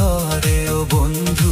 অন্তরে ও বন্ধু।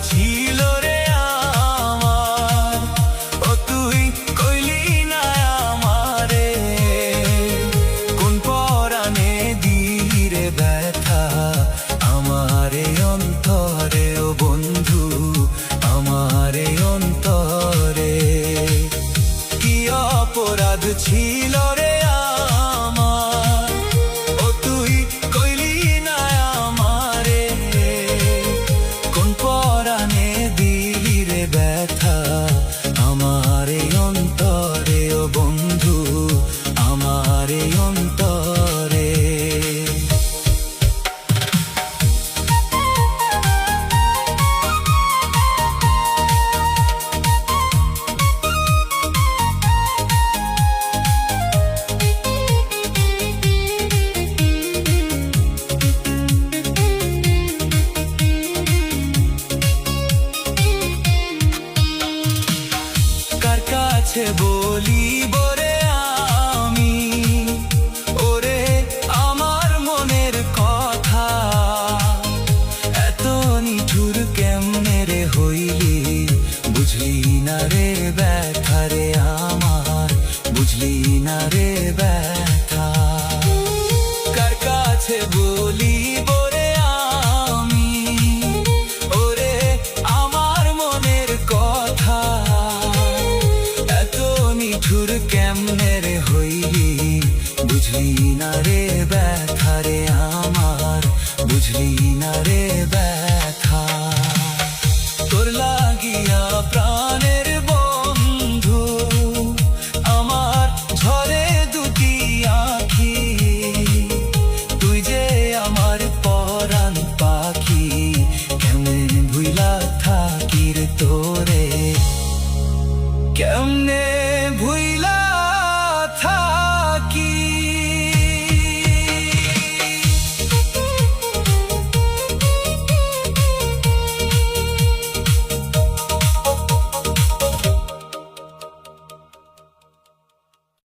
ছিল রে আমার, ও তুই কইলি না আমারে, কোন পরাণে দিলি রে ব্যথা আমারে অন্তরে ও বন্ধু, আমারে অন্তরে। কি অপরাধ ছিল রে আমার, ও তুই কইলি না আমারে, কোন পরাণে দিলি রে ব্যথা আমারে অন্তরে ও বন্ধু, আমারে অন্তরে। বলিব রে আমি, ওরে আমার মনের কথা, এত নিঠুর কেমনে রে হইলি, বুঝলি না রে ব্যথা রে আমার, বুঝলি না রে ব্যথা। কার কাছে বলিব রে আমি, ওরে আমার মনের কথা, নিঠুর কেমনে রে হইলি, বুঝলি না রে ব্যথা রে আমার, বুঝলি না রে ব্যথা। তোর লাগিয়া প্রাণের বন্ধু আমার ঝরে দুটি আঁখি, তুই যে আমার পরাণ পাখি, কেমনে ভুইলা থাকি রে তোরে, কেমনে ভুই